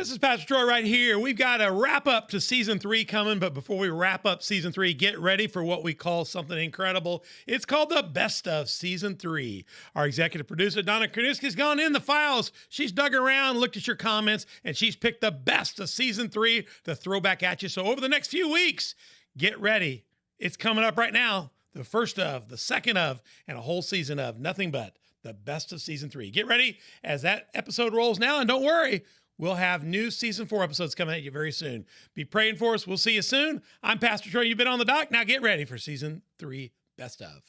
This is Pastor Troy right here. We've got a wrap up to season 3 coming, but before we wrap up season 3, get ready for what we call something incredible. It's called the best of season 3. Our executive producer, Donna Kranuski, has gone in the files. She's dug around, looked at your comments, and she's picked the best of season 3 to throw back at you. So over the next few weeks, get ready. It's coming up right now. The first of, the second of, and a whole season of nothing but the best of season 3. Get ready as that episode rolls now, and don't worry, we'll have new season 4 episodes coming at you very soon. Be praying for us. We'll see you soon. I'm Pastor Troy. You've been on the dock. Now get ready for season 3 best of.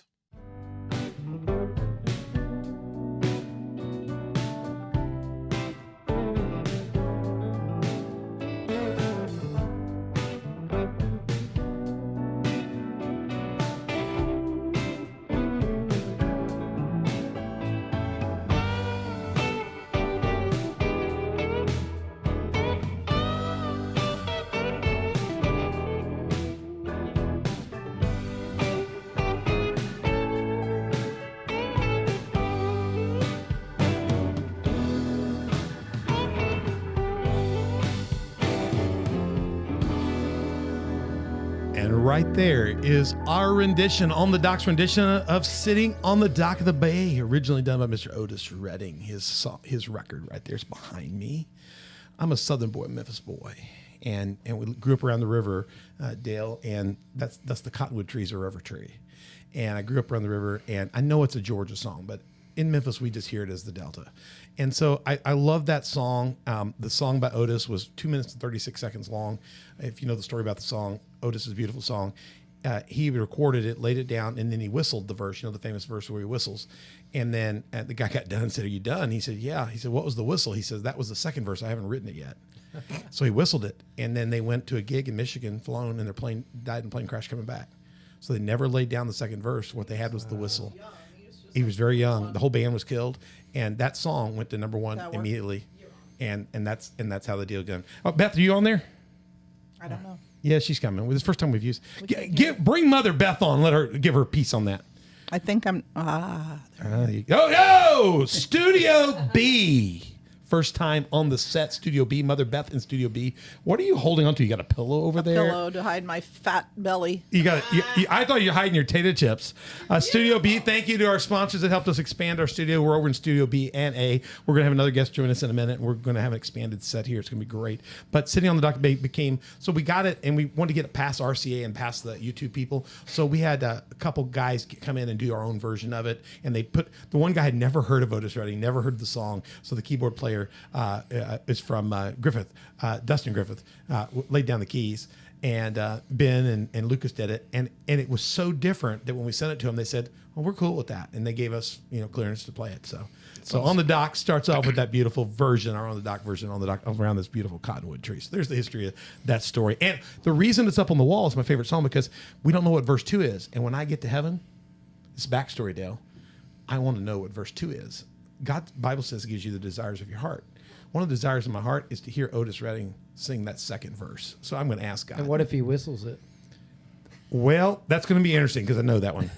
Right there is our rendition, On the Dock's rendition of Sitting on the Dock of the Bay, originally done by Mr. Otis Redding. His record right there is behind me. I'm a Southern boy, Memphis boy, and we grew up around the river, Dale, and that's the cottonwood trees, a river tree. And I grew up around the river, and I know it's a Georgia song, but in Memphis we just hear it as the Delta. And so I love that song. The song by Otis was 2 minutes and 36 seconds long. If you know the story about the song, Otis's beautiful song, he recorded it, laid it down, and then he whistled the verse, the famous verse where he whistles. And then the guy got done and said, "Are you done?" He said, "Yeah." He said, "What was the whistle?" He says, "That was the second verse. I haven't written it yet." So he whistled it. And then they went to a gig in Michigan, flown, and their plane died in a plane crash coming back. So they never laid down the second verse. What they had was the whistle. He was very young. The whole band was killed. And that song went to number 1 immediately. And that's how the deal got. Oh, Beth, are you on there? I don't know. Yeah, she's coming. It's the first time we've used. Bring Mother Beth on. Let her give her a piece on that. I think I'm. Studio B. First time on the set, Studio B. Mother Beth in Studio B. What are you holding on to? You got a pillow over there? Pillow to hide my fat belly. I thought you were hiding your tater chips. Studio B, thank you to our sponsors that helped us expand our studio. We're over in Studio B and A. We're going to have another guest join us in a minute, and we're going to have an expanded set here. It's going to be great. But Sitting on the Dock became, so we got it, and we wanted to get it past RCA and past the YouTube people. So we had a couple guys come in and do our own version of it, and the one guy had never heard of Otis Redding, never heard the song, so the keyboard player is from Griffith, Dustin Griffith, laid down the keys, and Ben and Lucas did it, and it was so different that when we sent it to them, they said, "Well, we're cool with that," and they gave us clearance to play it. So On the Dock starts off with that beautiful version, our On the Dock version, On the Dock around this beautiful cottonwood tree. So there's the history of that story, and the reason it's up on the wall is my favorite song because we don't know what verse 2 is, and when I get to heaven, this backstory, Dale, I want to know what verse 2 is. God's Bible says it gives you the desires of your heart. One of the desires of my heart is to hear Otis Redding sing that second verse. So I'm going to ask God. And what if he whistles it? Well, that's going to be interesting because I know that one.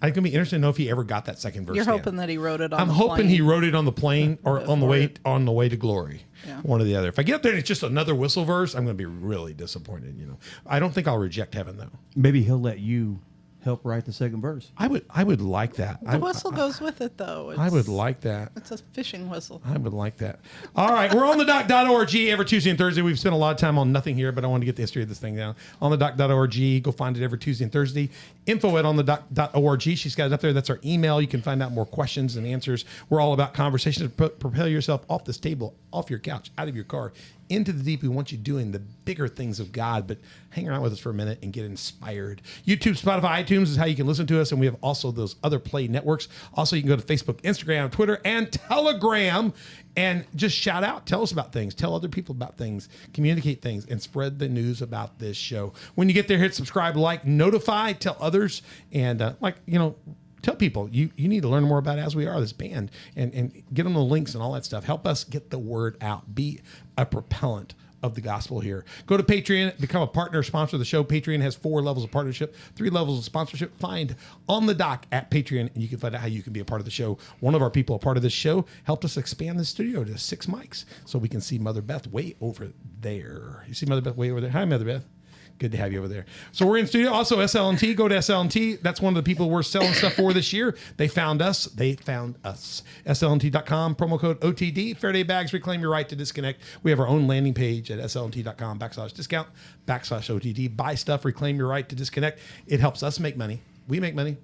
I'm going to be interested to know if he ever got that second verse. You're hoping that he wrote it on I'm the hoping plane. he wrote it on the plane or on the way to glory. Yeah. One or the other. If I get up there and it's just another whistle verse, I'm going to be really disappointed. I don't think I'll reject heaven though. Maybe he'll let you help write the second verse. I would like that. The whistle goes with it, though. I would like that. It's a fishing whistle. I would like that. All right, we're on the dock.org every Tuesday and Thursday. We've spent a lot of time on nothing here, but I want to get the history of this thing down. On the dock.org, go find it every Tuesday and Thursday. info@onthedock.org. She's got it up there. That's our email. You can find out more questions and answers. We're all about conversations. Propel yourself off this table, off your couch, out of your car, into the deep. We want you doing the bigger things of God, but hang around with us for a minute and get inspired. YouTube, Spotify, iTunes is how you can listen to us, and we have also those other Play networks. Also, you can go to Facebook, Instagram, Twitter, and Telegram, and just shout out. Tell us about things. Tell other people about things. Communicate things, and spread the news about this show. When you get there, hit subscribe, like, notify, tell others, and tell people you need to learn more about As We Are, this band, and get them the links and all that stuff. Help us get the word out. Be a propellant of the gospel here. Go to Patreon, become a partner, sponsor of the show. Patreon has 4 levels of partnership, 3 levels of sponsorship. Find on the doc at Patreon, and you can find out how you can be a part of the show. One of our people, a part of this show, helped us expand the studio to 6 mics so we can see Mother Beth way over there. You see Mother Beth way over there? Hi, Mother Beth. Good to have you over there. So we're in studio. Also, SL&T. Go to SL&T. That's one of the people we're selling stuff for this year. They found us. They found us. SLNT.com. Promo code OTD. Faraday Bags. Reclaim your right to disconnect. We have our own landing page at SLNT.com/discount /OTD. Buy stuff. Reclaim your right to disconnect. It helps us make money. We make money.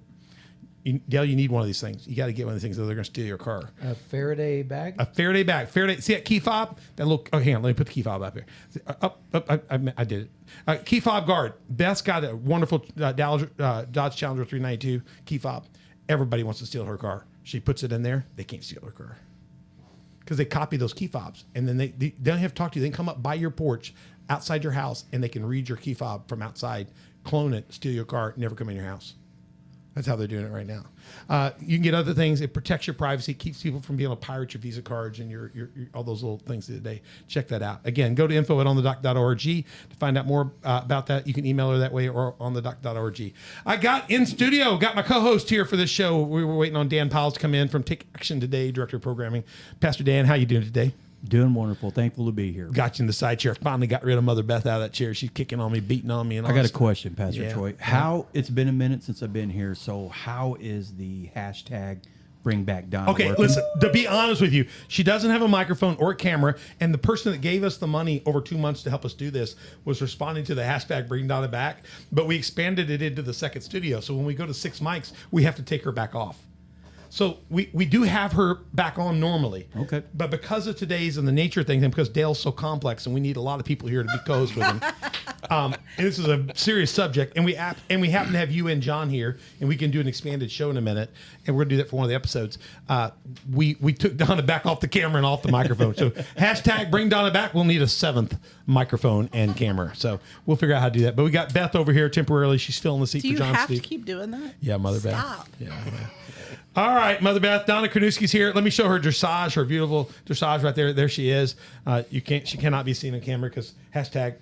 Dale, you need one of these things. You got to get one of these things or they're going to steal your car. A Faraday bag? A Faraday bag. Faraday. See that key fob? That little. Oh, hang on. Let me put the key fob up here. I did it. Key fob guard. Beth's got a wonderful Dodge Challenger 392 key fob. Everybody wants to steal her car. She puts it in there. They can't steal her car because they copy those key fobs, and then they don't have to talk to you. They can come up by your porch, outside your house, and they can read your key fob from outside, clone it, steal your car, never come in your house. That's how they're doing it right now. You can get other things. It protects your privacy. It keeps people from being able to pirate your Visa cards and your all those little things today. Check that out. Again, go to info@onthedoc.org to find out more about that. You can email her that way or onthedoc.org. I got in studio, got my co-host here for this show. We were waiting on Dan Pyles to come in from Take Action Today, Director of Programming. Pastor Dan, how you doing today? Doing wonderful. Thankful to be here. Got you in the side chair. Finally got rid of Mother Beth out of that chair. She's kicking on me, beating on me. And all I got a that stuff. question, Pastor Yeah. Troy. How it's been a minute since I've been here, so how is the hashtag Bring Back Donna Okay, working? listen, to be honest with you, she doesn't have a microphone or a camera, and the person that gave us the money over 2 months to help us do this was responding to the hashtag Bring Donna Back, but we expanded it into the second studio. So when we go to 6 mics, we have to take her back off. So we do have her back on normally. Okay. But because of today's and the nature of things, and because Dale's so complex and we need a lot of people here to be co-hosts with him, and this is a serious subject, and we happen to have you and John here, and we can do an expanded show in a minute, and we're going to do that for one of the episodes. We took Donna back off the camera and off the microphone. So hashtag Bring Donna Back. We'll need a 7th microphone and camera. So we'll figure out how to do that. But we got Beth over here temporarily. She's filling the seat Do for you John have Steve. to keep doing that? Yeah, Mother Stop. Beth. Yeah. All right, Mother Beth. Donna Kornewski's here. Let me show her dressage, her beautiful dressage right there. There she is. She cannot be seen on camera because hashtag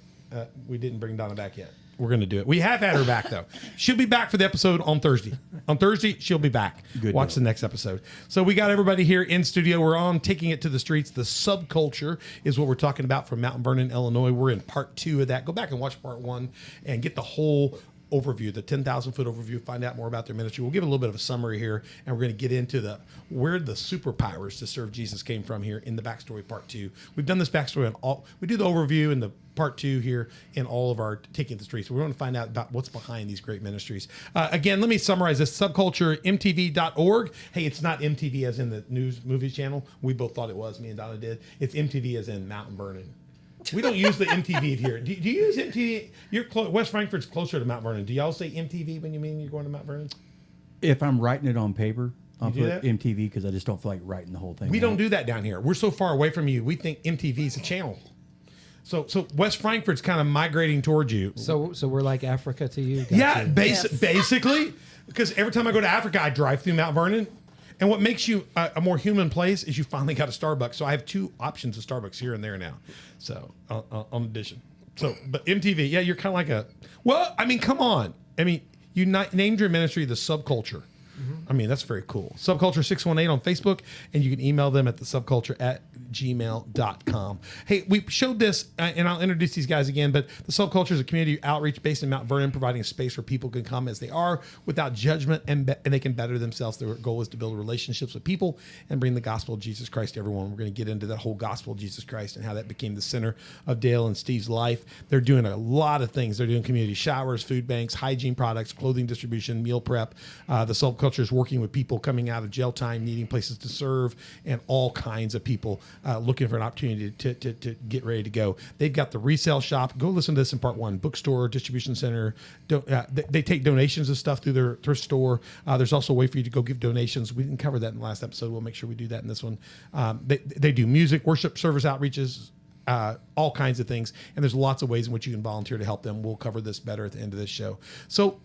we didn't bring Donna back yet. We're going to do it. We have had her back, though. She'll be back for the episode on Thursday. On Thursday, she'll be back. Good Watch deal. the next episode. So we got everybody here in studio. We're on Taking It to the Streets. The Subculture is what we're talking about from Mount Vernon, Illinois. We're in part 2 of that. Go back and watch part 1 and get the whole overview, the 10,000-foot overview, find out more about their ministry. We'll give a little bit of a summary here, and we're going to get into where the superpowers to serve Jesus came from here in the backstory part 2. We've done this backstory on all. We do the overview in the part 2 here in all of our Taking the Streets. We want to find out about what's behind these great ministries. Again, let me summarize this. Subculture, mtv.org. Hey, it's not MTV as in the news movies channel. We both thought it was. Me and Donna did. It's MTV as in Mount Vernon. We don't use the MTV here. Do you use MTV? West Frankfurt's closer to Mount Vernon. Do y'all say MTV when you mean you're going to Mount Vernon? If I'm writing it on paper, I'll do put that? MTV because I just don't feel like writing the whole thing. We out. don't do that down here. We're so far away from you. We think MTV is a channel. So West Frankfurt's kind of migrating towards you. So we're like Africa to you? Gotcha. Yeah, basically. Because every time I go to Africa, I drive through Mount Vernon. And what makes you a more human place is you finally got a Starbucks. So I have 2 options of Starbucks here and there now. So on addition. So, but MTV, yeah, you're kind of like come on. I mean, you named your ministry the Subculture. I mean, that's very cool. Subculture 618 on Facebook, and you can email them at thesubculture@gmail.com. Hey, we showed this, and I'll introduce these guys again, but the Subculture is a community outreach based in Mount Vernon, providing a space where people can come as they are without judgment, and they can better themselves. Their goal is to build relationships with people and bring the gospel of Jesus Christ to everyone. We're going to get into that whole gospel of Jesus Christ and how that became the center of Dale and Steve's life. They're doing a lot of things. They're doing community showers, food banks, hygiene products, clothing distribution, meal prep. The Subculture is working with people coming out of jail time, needing places to serve, and all kinds of people looking for an opportunity to get ready to go. They've got the resale shop. Go listen to this in part 1. Bookstore, distribution center. They take donations of stuff through their thrift store. There's also a way for you to go give donations. We didn't cover that in the last episode. We'll make sure we do that in this one. They do music, worship, service outreaches, all kinds of things. And there's lots of ways in which you can volunteer to help them. We'll cover this better at the end of this show. So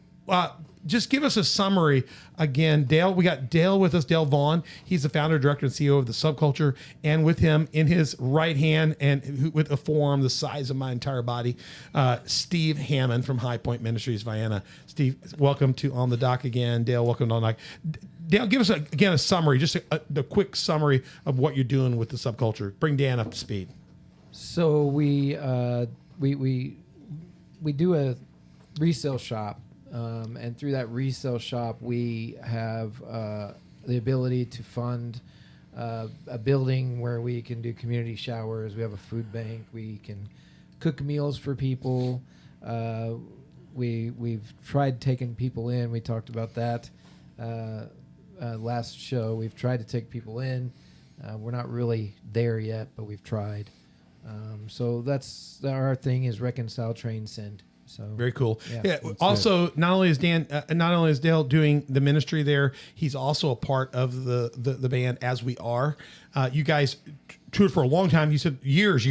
just give us a summary again, Dale. We got Dale with us, Dale Vaughn. He's the founder, director, and CEO of the Subculture, and with him in his right hand and with a forearm the size of my entire body, Steve Hammond from High Point Ministries, Vienna. Steve, welcome to On the Dock again. Dale, welcome to On the Dock. Dale, give us again a summary, just a quick summary of what you're doing with the Subculture. Bring Dan up to speed. So we do a resale shop. And through that resale shop, we have the ability to fund a building where we can do community showers. We have a food bank. We can cook meals for people. We've tried taking people in. We talked about that last show. We've tried to take people in. We're not really there yet, but we've tried. So that's our thing is reconcile, train, send. So very cool. Yeah. That's Also, not only is Dale doing the ministry there, he's also a part of the band As We Are. You guys toured for a long time. You said years,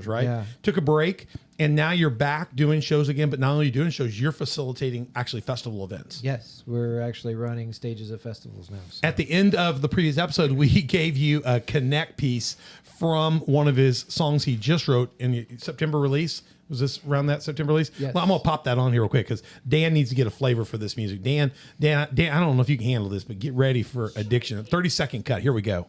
right? Yeah. Took a break, and now you're back doing shows again. But not only are you doing shows, you're facilitating actually festival events. Yes, we're actually running stages of festivals now. So. At the end of the previous episode, we gave you a Connect piece from one of his songs he just wrote in the September release. Was this around that September release? Yes. Well, I'm gonna pop that on here real quick because Dan needs to get a flavor for this music. Dan, I don't know if you can handle this, but get ready for Addiction. A 30-second cut. Here we go.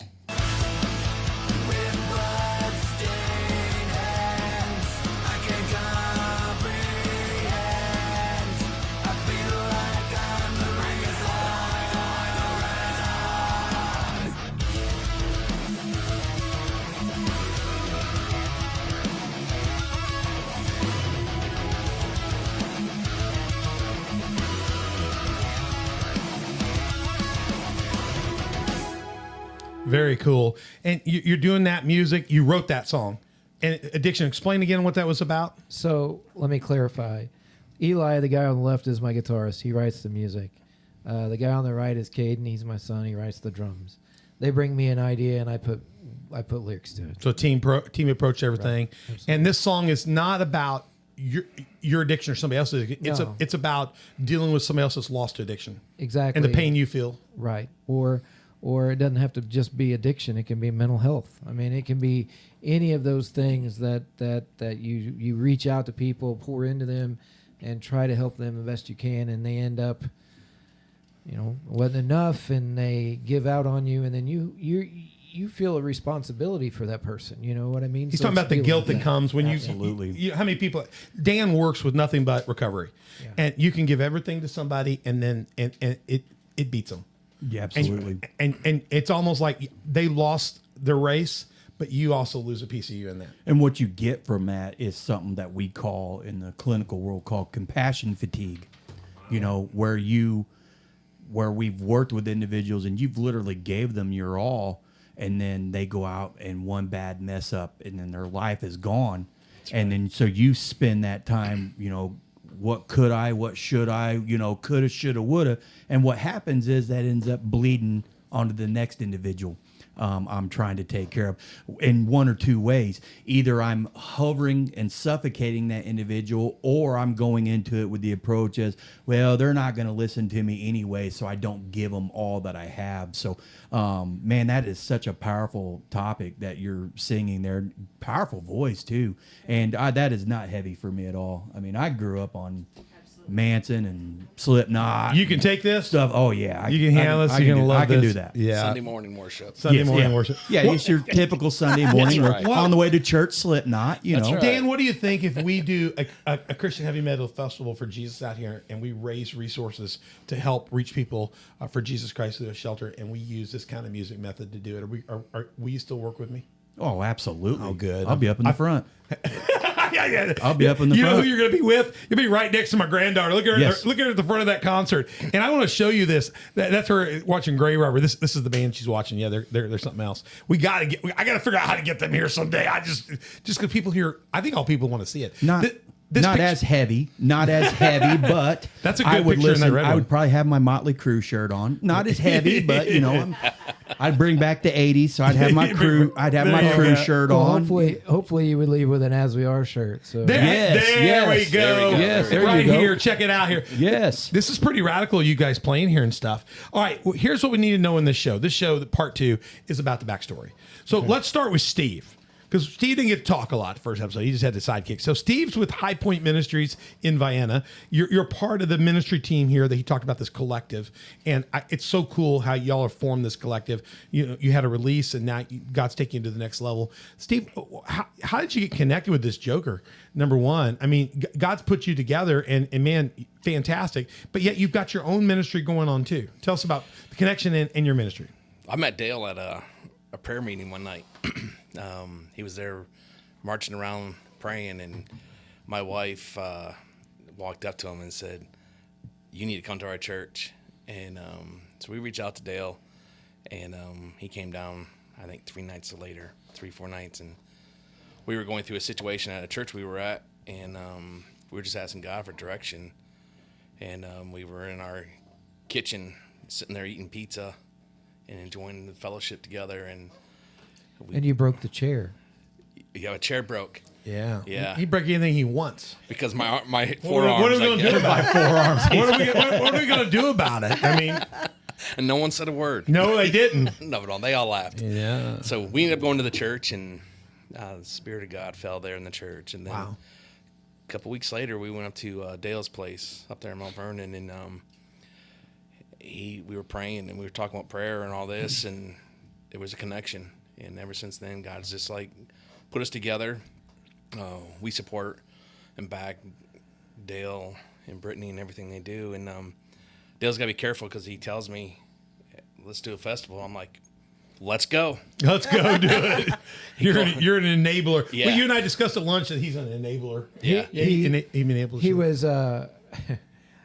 Very cool. And you're doing that music. You wrote that song. And Addiction, explain again what that was about. So let me clarify. Eli, the guy on the left, is my guitarist. He writes the music. The guy on the right is Caden. He's my son. He writes the drums. They bring me an idea, and I put lyrics to it. So team approach everything. Right. And this song is not about your addiction or somebody else's. It's about dealing with somebody else that's lost to addiction. Exactly. And the pain you feel. Right. Or it doesn't have to just be addiction. It can be mental health. I mean, it can be any of those things that you reach out to people, pour into them, and try to help them the best you can, and they end up, wasn't enough, and they give out on you, and then you feel a responsibility for that person. You know what I mean? He's talking about the guilt that comes when Absolutely. you. How many people? Dan works with nothing but recovery, and you can give everything to somebody, and then and it beats them. Yeah, absolutely. And it's almost like they lost their race, but you also lose a piece of you in that. And what you get from that is something that we call in the clinical world called compassion fatigue. Where we've worked with individuals and you've literally gave them your all, and then they go out and one bad mess up, and then their life is gone. Right. And then so you spend that time, what could I, what should I, coulda, shoulda, woulda. And what happens is that ends up bleeding onto the next individual I'm trying to take care of in one or two ways. Either I'm hovering and suffocating that individual, or I'm going into it with the approach as, well, they're not going to listen to me anyway, so I don't give them all that I have. So, man, that is such a powerful topic that you're singing there. Powerful voice, too. And that is not heavy for me at all. I mean, I grew up on Manson and Slipknot. You can take this stuff. Oh yeah, you can handle this. You're gonna love this. I can do that. Yeah. Sunday morning worship. Sunday morning worship. Yeah, it's your typical Sunday morning right. on the way to church. Slipknot. You know, right. Dan, what do you think if we do a Christian heavy metal festival for Jesus out here, and we raise resources to help reach people for Jesus Christ through a shelter, and we use this kind of music method to do it? Will you still work with me? Oh, absolutely. Oh, good. I'll be up in the front. Yeah. I'll be up in the You front. know who you're going to be with? You'll be right next to my granddaughter. Look at her. Yes. Look at her at the front of that concert. And I want to show you this. That's her watching Grey Rubber. This is the band she's watching. Yeah, they're something else. I got to figure out how to get them here someday. Just because people here, I think all people want to see it. Not picture- as heavy, but That's a good I would picture in that listen. red I one. would probably have my Motley Crue shirt on. Not as heavy, but I'd bring back the '80s, so I'd have my crew. I'd have my crew shirt Well, on. hopefully you would leave with an As We Are shirt. So There we go. There we go. Yes, there right you go. here. Check it out here. Yes. This is pretty radical, you guys playing here and stuff. All right, well, here's what we need to know in this show. This show, part 2, is about the backstory. So let's start with Steve. Because Steve didn't get to talk a lot the first episode. He just had the sidekick. So Steve's with High Point Ministries in Vienna. You're part of the ministry team here that he talked about, this collective. And it's so cool how y'all have formed this collective. You had a release, and now God's taking you to the next level. Steve, how did you get connected with this Joker? Number one, I mean, God's put you together, and man, fantastic. But yet you've got your own ministry going on too. Tell us about the connection in your ministry. I met Dale at a prayer meeting one night. He was there marching around praying, and my wife walked up to him and said, "You need to come to our church." And so we reached out to Dale, and he came down, I think 3, 4 nights, and we were going through a situation at a church we were at, and we were just asking God for direction. And we were in our kitchen sitting there eating pizza and enjoying the fellowship together, and you broke the chair. a chair broke. Yeah. Yeah. He break anything he wants. Because my forearms. What are we going to do about it? Forearms. What are we going to do about it? I mean, And no one said a word. no, they didn't. No, they all laughed. Yeah. So we ended up going to the church, and the Spirit of God fell there in the church. And then Wow. a couple weeks later, we went up to Dale's place up there in Mount Vernon, and we were praying, and we were talking about prayer and all this, and there was a connection. And ever since then, God's just like put us together. We support and back Dale and Brittany and everything they do. And Dale's got to be careful because he tells me, let's do a festival. I'm like, let's go. Let's go do it. You're an enabler. Yeah. Well, you and I discussed at lunch that he's an enabler. Yeah. He enables He you. was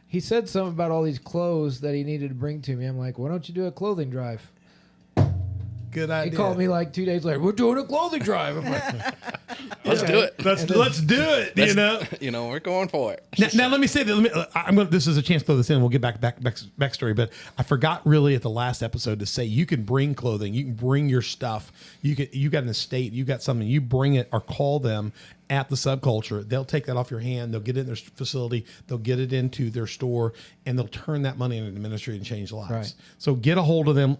he said something about all these clothes that he needed to bring to me. I'm like, why don't you do a clothing drive? Good idea. He called me like 2 days later. We're doing a clothing drive. I'm like, Let's do it. Let's do it. We're going for it. Now let me say that. This is a chance to throw this in. We'll get backstory, but I forgot really at the last episode to say you can bring clothing, you can bring your stuff. You got an estate, you got something. You bring it or call them at the Subculture. They'll take that off your hand. They'll get it in their facility. They'll get it into their store, and they'll turn that money into the ministry and change lives. Right. So get a hold of them.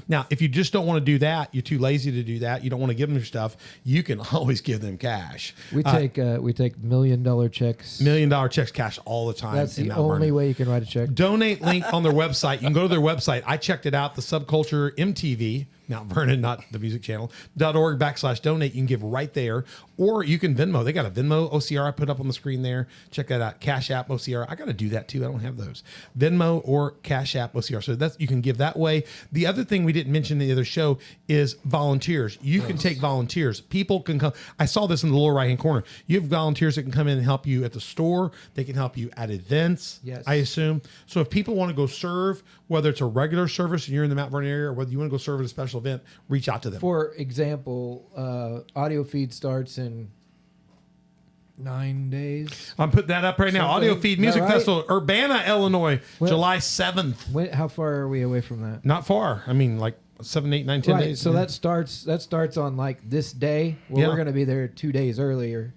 Now, if you just don't want to do that, you're too lazy to do that. You don't want to give them your stuff. You can always give them cash. we take $1 million checks. $1 million checks cash all the time. That's in the Mount only Vernon. way you can write a check. Donate link on their website. You can go to their website. I checked it out. The Subculture MTV, Mount Vernon, not the music channel, .org/donate. You can give right there. Or you can Venmo. They got a Venmo OCR I put up on the screen there. Check that out. Cash App OCR. I got to do that too. I don't have those. Venmo or Cash App OCR. So that's, you can give that way. The other thing we didn't mention in the other show is volunteers. You can take volunteers. People can come. I saw this in the lower right-hand corner. You have volunteers that can come in and help you at the store. They can help you at events, Yes. I assume. So if people want to go serve, whether it's a regular service and you're in the Mount Vernon area, or whether you want to go serve at a special event, reach out to them. For example, audio feed starts in 9 days. I'm putting that up right now. Something. Audio Feed Is that Music right? Festival, Urbana, Illinois, Well- July 7th. How far are we away from that? Not far. I mean, like 7, 8, 9, 10 Right. days. So that starts on like this day. Well, Yeah. we're going to be there 2 days earlier,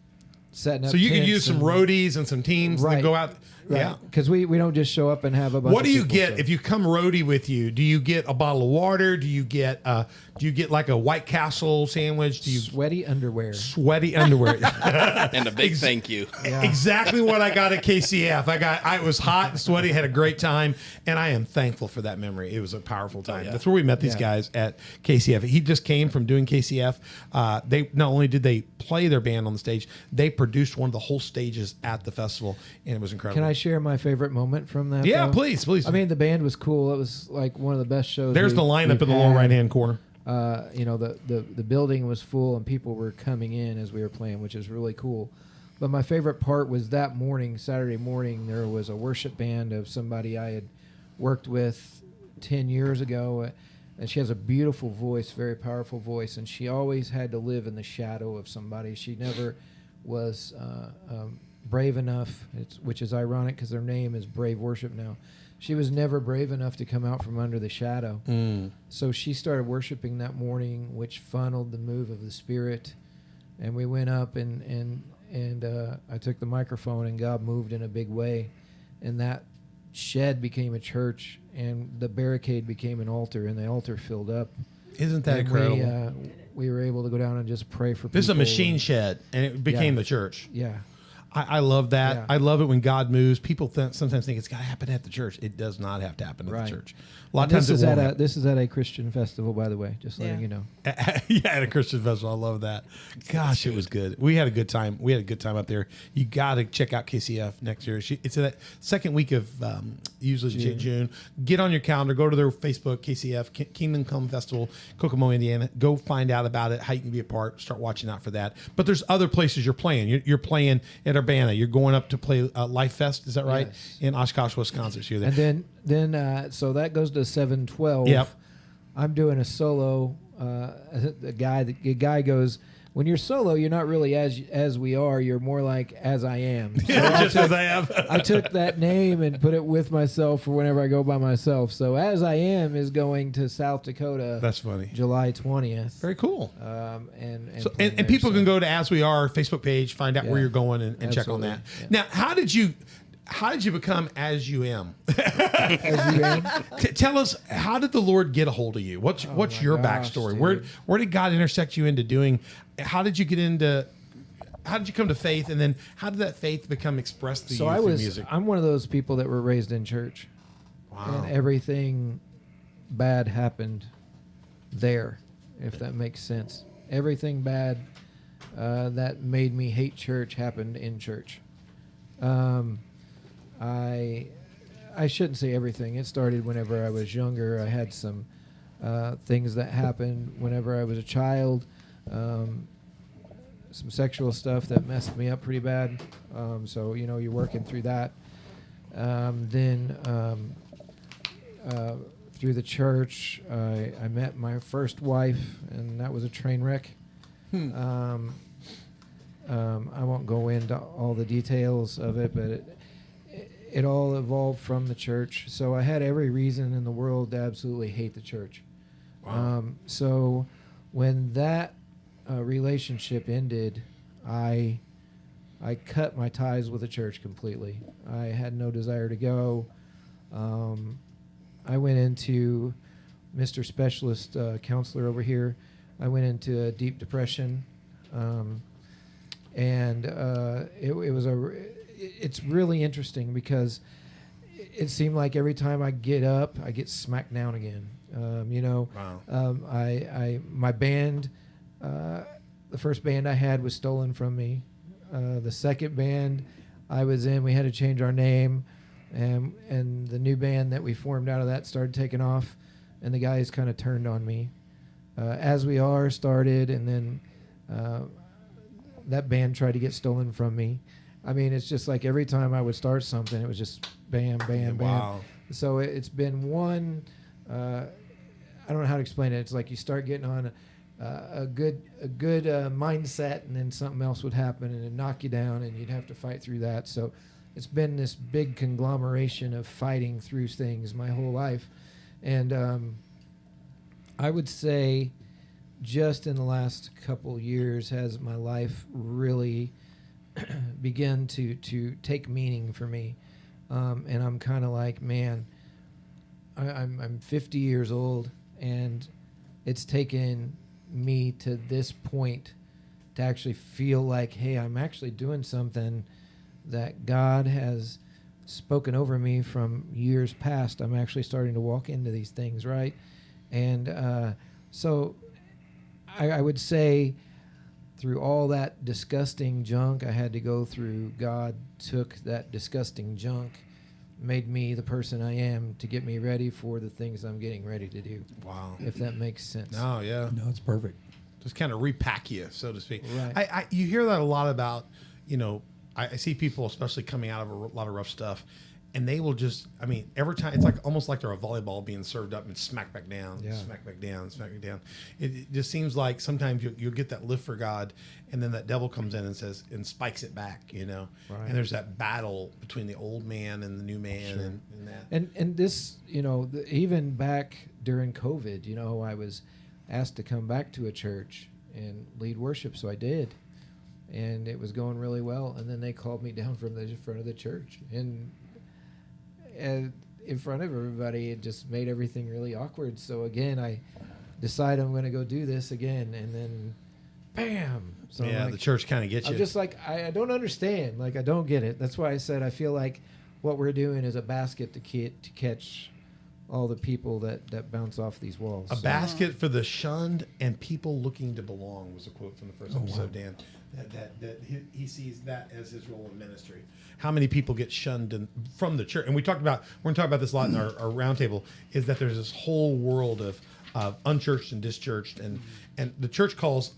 setting up. So you could tents use some and- roadies and some teams that Right. go out. Yeah. Because we don't just show up and have a bunch. What of do you people, get so- if you come roadie with you? Do you get a bottle of water? Do you get like a White Castle sandwich? Do you sweaty underwear? sweaty underwear? And a big thank you. Exactly what I got at KCF. I was hot and sweaty, had a great time, and I am thankful for that memory. It was a powerful time. yeah. That's where we met these Yeah. guys at KCF. He just came from doing KCF. They not only did they play their band on the stage, they produced one of the whole stages at the festival, and it was incredible. Can I share my favorite moment from that? Yeah, though? please. I mean, the band was cool. It was like one of the best shows. There's the lineup in the lower right hand corner. The building was full and people were coming in as we were playing, which is really cool. But my favorite part was that morning, Saturday morning, there was a worship band of somebody I had worked with 10 years ago. And she has a beautiful voice, very powerful voice. And she always had to live in the shadow of somebody. She never was brave enough, which is ironic because their name is Brave Worship now. she was never brave enough to come out from under the shadow. So she started worshiping that morning, which funneled the move of the Spirit. And we went up and I took the microphone, and God moved in a big way. And that shed became a church, and the barricade became an altar, and the altar filled up. Isn't that And incredible? we were able to go down and just pray for people. This is a machine shed, and it became Yeah. the church. Yeah. I love that. Yeah. I love it when God moves. People sometimes think it's got to happen at the church. It does not have to happen at Right. the church. A lot of And times this is it at won't. this is at a Christian festival, by the way, just letting Yeah. you know. Yeah, at a Christian festival. I love that. Gosh, it was good. We had a good time. We had a good time up there. You got to check out KCF next year. It's in that second week of usually June. Get on your calendar. Go to their Facebook, KCF, Kingdom Come Festival, Kokomo, Indiana. Go find out about it, how you can be a part. Start watching out for that. But there's other places you're playing. You're playing at Urbana. You're going up to play Life Fest. Is that right? Yes. In Oshkosh, Wisconsin. So you're there. And then so that goes to 7/12. Yep. I'm doing a solo. The guy goes, when you're solo, you're not really as we are. You're more like as I am. So Just as I am. I took that name and put it with myself for whenever I go by myself. So as I am is going to South Dakota. That's funny. July 20th. Very cool. And And playing people there, can so- go to As We Are Facebook page, find out where Yeah. you're going, and check on Absolutely. that. Yeah. Now, how did you become As You Am? As you am. Tell us, how did the Lord get a hold of you? What's my your gosh, backstory? dude. Where did God intersect you into doing? How did you come to faith, and then how did that faith become expressed to So you through music? I'm one of those people that were raised in church. Wow. And everything bad happened there, if that makes sense. Everything bad that made me hate church happened in church. I shouldn't say everything. It started whenever I was younger. I had some things that happened whenever I was a child. Some sexual stuff that messed me up pretty bad. So, you're working through that. Then through the church, I met my first wife, and that was a train wreck. I won't go into all the details of it, but it all evolved from the church. So I had every reason in the world to absolutely hate the church. Wow. So when that relationship ended, I cut my ties with the church completely. I had no desire to go. I went into Mr. Specialist counselor over here. I went into a deep depression, and it's really interesting because it seemed like every time I get up, I get smacked down again. Wow. My band, the first band I had was stolen from me. The second band I was in, we had to change our name, and the new band that we formed out of that started taking off, and the guys kind of turned on me. As We Are started, and then that band tried to get stolen from me. I mean, it's just like every time I would start something, it was just bam, bam, bam. Wow. So it's been one. I don't know how to explain it. It's like you start getting on a good mindset, and then something else would happen, and it'd knock you down, and you'd have to fight through that. So it's been this big conglomeration of fighting through things my whole life, and I would say just in the last couple years has my life really begun to take meaning for me, and I'm kind of like, man, I'm 50 years old, and it's taken me to this point to actually feel like, hey, I'm actually doing something that God has spoken over me from years past. I'm actually starting to walk into these things, right? And so I would say through all that disgusting junk I had to go through, God took that disgusting junk, made me the person I am to get me ready for the things I'm getting ready to do. Wow. If that makes sense. No, yeah. No, it's perfect. Just kind of repack you, so to speak. Right. You hear that a lot about, I see people, especially coming out of a lot of rough stuff, and they will just, I mean, every time it's like almost like they're a volleyball being served up and smack back down, Yeah. smack back down, smack back down. It just seems like sometimes you'll get that lift for God, and then that devil comes in and says and spikes it back, you know. Right. And there's that battle between the old man and the new man, and that. And this, you know, even back during COVID, you know, I was asked to come back to a church and lead worship, so I did. And it was going really well. And then they called me down from the front of the church. And in front of everybody, it just made everything really awkward. So again, I decide I'm going to go do this again. And then, bam! So Yeah, like, the church kind of gets you. I'm just like, I don't understand. Like, I don't get it. That's why I said I feel like what we're doing is a basket to catch all the people that bounce off these walls. A basket for the shunned and people looking to belong was a quote from the first episode, Dan. That he sees that as his role in ministry. How many people get shunned from the church? And we're going to talk about this a lot in our roundtable, is that there's this whole world of unchurched and dischurched. And the church calls,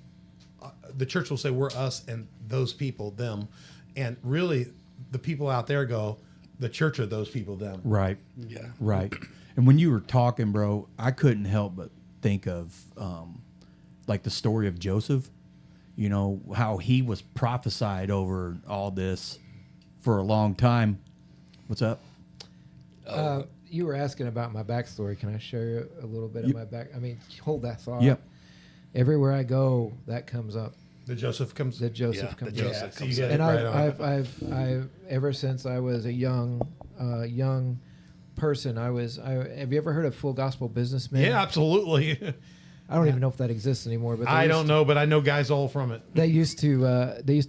the church will say, we're us and those people, them. And really, the people out there go, the church are those people, them. Right. Yeah. Right. And when you were talking, bro, I couldn't help but think of like the story of Joseph. You know, how he was prophesied over all this for a long time. What's up? You were asking about my backstory. Can I share a little bit of my back? I mean, hold that thought. Yep. Everywhere I go, that comes up. The Joseph comes. That Joseph Yeah, comes the up. Joseph so you comes get in. it And right on. I've ever since I was a young person, have you ever heard of Full Gospel Businessmen? Yeah, absolutely. I don't even know if that exists anymore. But I don't know, but I know guys all from it. They used to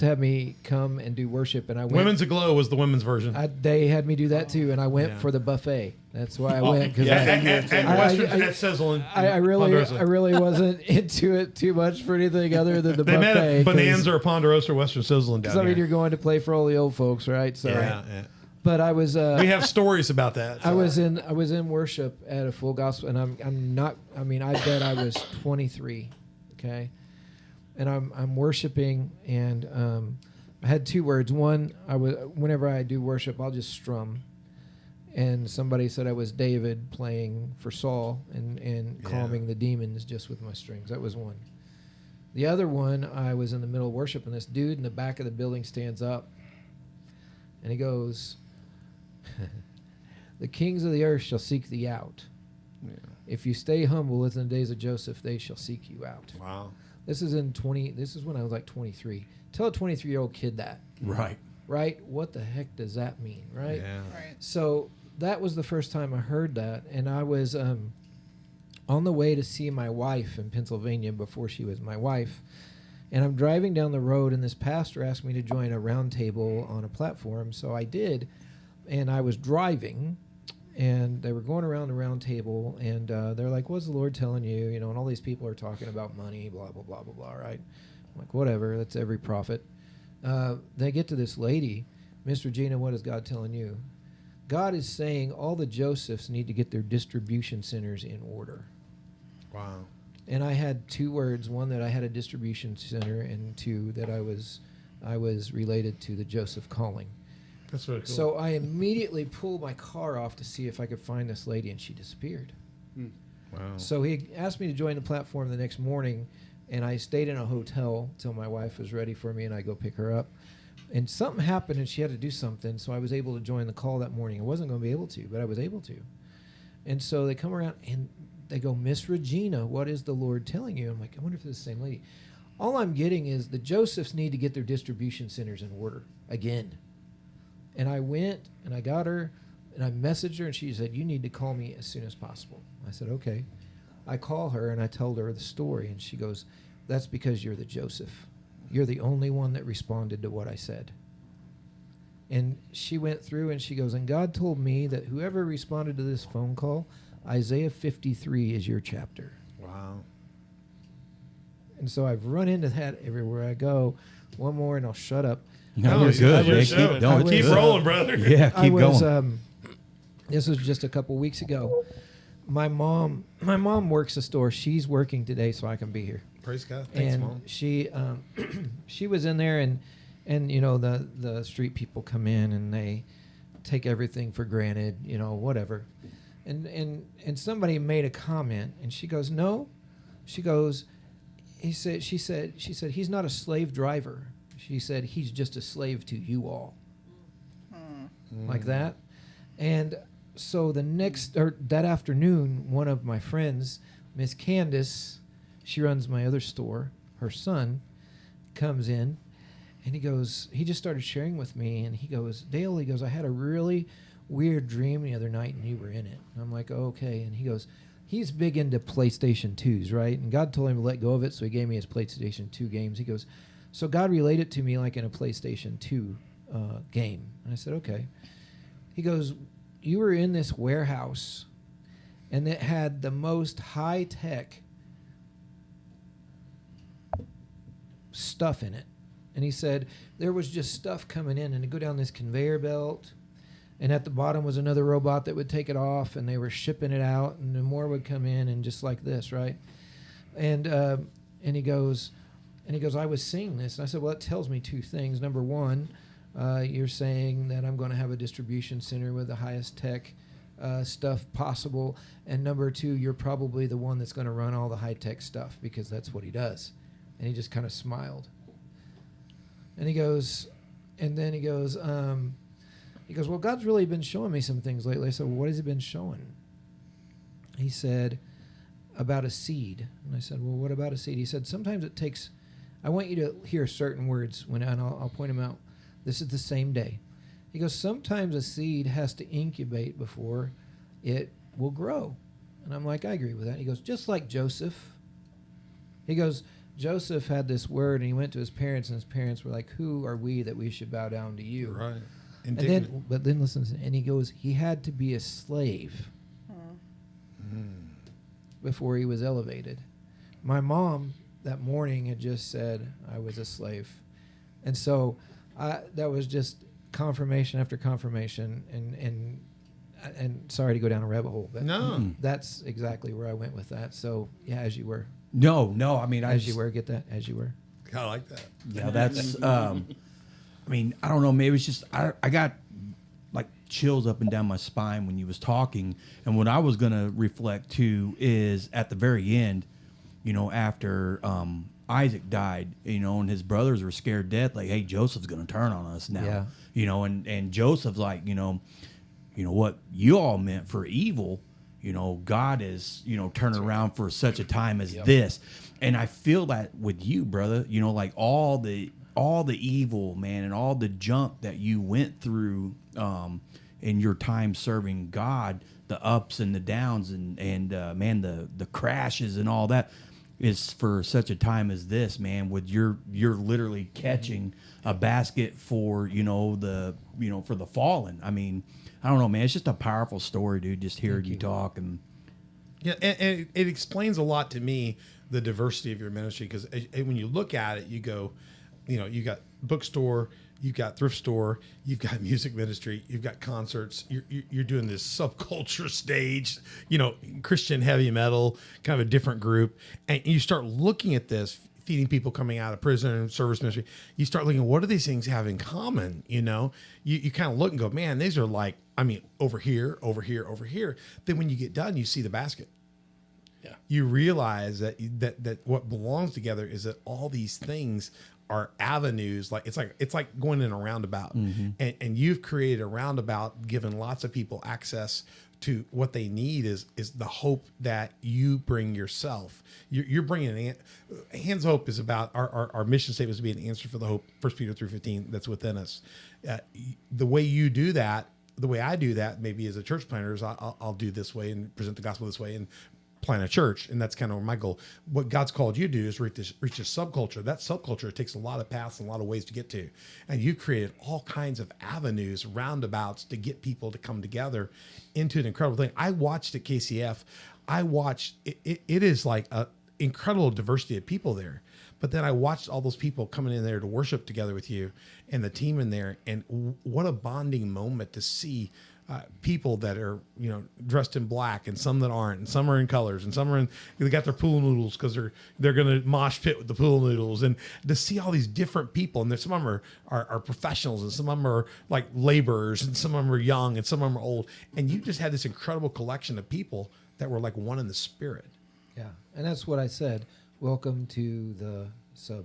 have me come and do worship, and I went. Women's Aglow was the women's version. They had me do that too, and I went Yeah. for the buffet. That's why I went because at Sizzle I really wasn't into it too much for anything other than the They met buffet. at Bonanza or Ponderosa or Western Sizzling down Because I mean, here. you're going to play for all the old folks, right? So, Yeah. but I was. We have stories about that. I was in worship at a Full Gospel, and I'm not. I mean, I bet I was 23, okay, and I'm worshiping, and I had two words. One, whenever I do worship, I'll just strum, and somebody said I was David playing for Saul and calming the demons just with my strings. That was one. The other one, I was in the middle of worship, and this dude in the back of the building stands up, and he goes, "The kings of the earth shall seek thee out. Yeah. If you stay humble as in the days of Joseph, they shall seek you out." Wow. This is when I was like 23. Tell a 23-year-old kid that, Right. right? What the heck does that mean, right? Yeah. Right. So that was the first time I heard that, and I was on the way to see my wife in Pennsylvania before she was my wife. And I'm driving down the road, and this pastor asked me to join a round table on a platform, so I did. And I was driving, and they were going around the round table, and they're like, "What's the Lord telling you?" You know, and all these people are talking about money, blah, blah, blah, blah, blah, right? I'm like, whatever, that's every prophet. They get to this lady, "Miss Regina, what is God telling you?" God is saying all the Josephs need to get their distribution centers in order. Wow. And I had two words: one, that I had a distribution center, and two, that I was related to the Joseph calling. That's really cool. So I immediately pulled my car off to see if I could find this lady, and she disappeared. Wow. So he asked me to join the platform the next morning, and I stayed in a hotel till my wife was ready for me, and I go pick her up. And something happened, and she had to do something, so I was able to join the call that morning. I wasn't going to be able to, but I was able to. And so they come around, and they go, "Miss Regina, what is the Lord telling you?" I'm like, I wonder if it's the same lady. All I'm getting is the Josephs need to get their distribution centers in order again. And I went, and I got her, and I messaged her, and she said, "You need to call me as soon as possible." I said, "Okay." I call her, and I told her the story, and she goes, "That's because you're the Joseph. You're the only one that responded to what I said." And she went through, and she goes, "And God told me that whoever responded to this phone call, Isaiah 53 is your chapter." Wow. And so I've run into that everywhere I go. One more, and I'll shut up. No, you're good. You're Jay. showing. Keep, no, it's Keep good. rolling, brother. Yeah, I keep was, going. This was just a couple weeks ago. My mom works the store. She's working today, so I can be here. Praise God. Thanks, And Mom. she she was in there, and you know the street people come in, and take everything for granted, whatever. And somebody made a comment, and she goes, no. She goes, she said, he's not a slave driver. She said, he's just a slave to you all. Like that. And so that afternoon, one of my friends, Miss Candace, she runs my other store, her son comes in, and he just started sharing with me, and he goes, Dale, I had a really weird dream the other night, and you were in it. And I'm like, oh, okay. And he goes, he's big into PlayStation 2s, right? And God told him to let go of it, so he gave me his PlayStation 2 games. He goes, so God related to me like in a PlayStation 2 game. And I said, okay. He goes, you were in this warehouse, and it had the most high-tech stuff in it. And he said there was just stuff coming in, and it'd go down this conveyor belt, and at the bottom was another robot that would take it off, and they were shipping it out, and then more would come in, and just like this, right? And he goes, I was seeing this, and I said, well, it tells me two things. Number one, you're saying that I'm going to have a distribution center with the highest tech stuff possible, and number two, you're probably the one that's going to run all the high tech stuff, because that's what he does. And he just kind of smiled. And he goes, well, God's really been showing me some things lately. I said, well, what has he been showing? He said, about a seed. And I said, well, what about a seed? He said, sometimes it takes, I want you to hear certain words, and I'll point them out. This is the same day. He goes, sometimes a seed has to incubate before it will grow. And I'm like, I agree with that. He goes, just like Joseph. He goes, Joseph had this word, and he went to his parents, and his parents were like, who are we that we should bow down to you? Right. But then listen, and he goes, he had to be a slave before he was elevated. My mom that morning had just said I was a slave. And so that was just confirmation after confirmation, and sorry to go down a rabbit hole, but that's exactly where I went with that. So yeah, as you were. No, I mean, as you were, get that? As you were. I like that. Yeah, that's, I mean, I don't know, maybe it's just, I got like chills up and down my spine when you was talking. And what I was going to reflect to is at the very end, after Isaac died, and his brothers were scared death, like, hey, Joseph's going to turn on us now. Yeah. And Joseph's like, what you all meant for evil, God is, turning around for such a time as this. And I feel that with you, brother, like all the evil, man, and all the junk that you went through in your time serving God, the ups and the downs and man, the crashes and all that is for such a time as this, man, with you're literally catching a basket for, for the fallen. I mean, I don't know, man. It's just a powerful story, dude. Just hearing you talk and and it explains a lot to me the diversity of your ministry, because when you look at it, you go, you got bookstore, you've got thrift store, you've got music ministry, you've got concerts, you're doing this subculture stage, Christian heavy metal, kind of a different group, and you start looking at this. Feeding people coming out of prison and service ministry, you start looking, what do these things have in common? You kind of look and go, man, these are like, over here, over here, over here. Then when you get done, you see the basket. Yeah. You realize that what belongs together is that all these things are avenues. Like it's like going in a roundabout, and you've created a roundabout, given lots of people access to what they need is the hope that you bring yourself. You're bringing Hands Hope is about our mission statement is to be an answer for the hope, 1 Peter 3:15, that's within us. The way you do that, the way I do that, maybe as a church planter, is I'll do this way and present the gospel this way and plant a church, and that's kind of my goal. What God's called you to do is reach this subculture. That subculture takes a lot of paths and a lot of ways to get to, and you created all kinds of avenues, roundabouts to get people to come together into an incredible thing. I watched at KCF. I watched it is like a incredible diversity of people there. But then I watched all those people coming in there to worship together with you and the team in there, and what a bonding moment to see people that are dressed in black, and some that aren't, and some are in colors, and some are in. They got their pool noodles because they're going to mosh pit with the pool noodles, and to see all these different people, and there's some of them are professionals, and some of them are like laborers, and some of them are young, and some of them are old, and you just had this incredible collection of people that were like one in the spirit. Yeah, and that's what I said. Welcome to the subculture.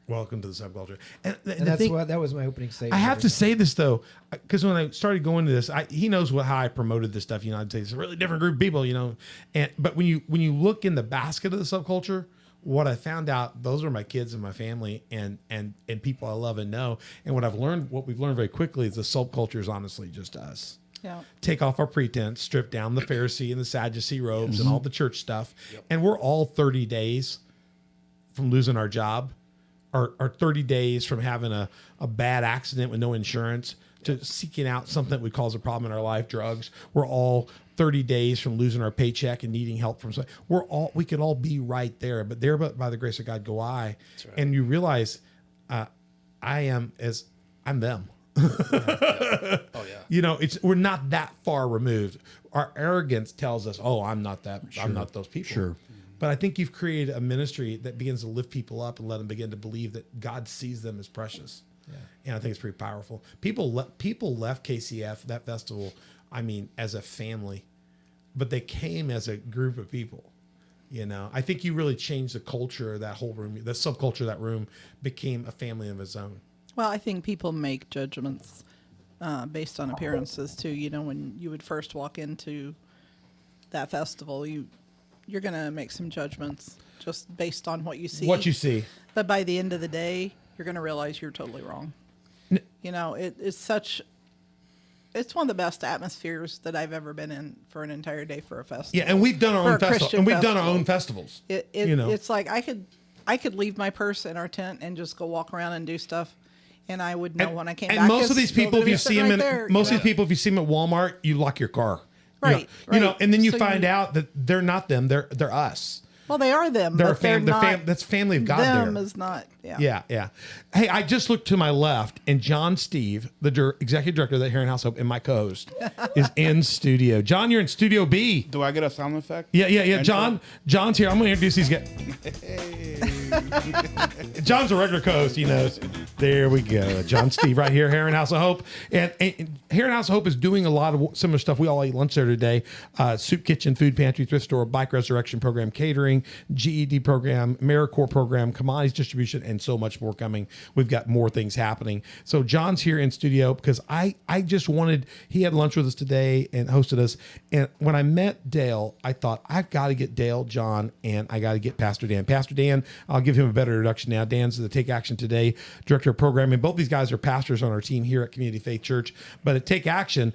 Welcome to the subculture. And that's what that was my opening statement. I have to say this though, because when I started going to this, he knows how I promoted this stuff. I'd say it's a really different group of people, but when you look in the basket of the subculture, what I found out, those are my kids and my family and people I love and know. And what we've learned very quickly is the subculture is honestly just us. Yeah. Take off our pretense, strip down the Pharisee and the Sadducee robes and all the church stuff. Yep. And we're all 30 days from losing our job, or 30 days from having a bad accident with no insurance, to seeking out something that we cause a problem in our life, drugs. We're all 30 days from losing our paycheck and needing help from somebody. We could all be right there, but there, but by the grace of God go I. That's right. And you realize I'm them. Oh yeah. We're not that far removed. Our arrogance tells us, "Oh, I'm not that. Sure. I'm not those people." Sure. But I think you've created a ministry that begins to lift people up and let them begin to believe that God sees them as precious. Yeah. And I think it's pretty powerful. People left KCF, that festival, as a family, but they came as a group of people. I think you really changed the culture of that whole room. The subculture of that room became a family of its own. Well, I think people make judgments based on appearances too. When you would first walk into that festival, you're going to make some judgments just based on what you see. What you see. But by the end of the day, you're going to realize you're totally wrong. It's one of the best atmospheres that I've ever been in for an entire day for a festival. Yeah, and we've done our own festival, and we've done our own festivals. It's like I could leave my purse in our tent and just go walk around and do stuff, and I would know when I came back. And most of these people, if you see them at Walmart, you lock your car. Right. And then you find out that they're not them; they're us. Well, they are them. They're but they're not. That's family of God. Them there is not. Yeah. Yeah. Hey, I just looked to my left, and John Steve, the executive director of the Heron House Hope, and my co-host, is in studio. John, you're in Studio B. Do I get a sound effect? Yeah. John's here. I'm going to introduce these guys. John's a regular co-host. He knows. There we go. John Steve right here, Heron House of Hope. And Heron House of Hope is doing a lot of similar stuff. We all ate lunch there today. Soup kitchen, food pantry, thrift store, bike resurrection program, catering, GED program, AmeriCorps program, commodities distribution, and so much more coming. We've got more things happening. So John's here in studio because I just wanted, he had lunch with us today and hosted us. And when I met Dale, I thought, I've got to get Dale, John, and I got to get Pastor Dan. Pastor Dan, I'll give him a better introduction now. Dan's the Take Action Today Director of Programming. Both these guys are pastors on our team here at Community Faith Church. But at Take Action,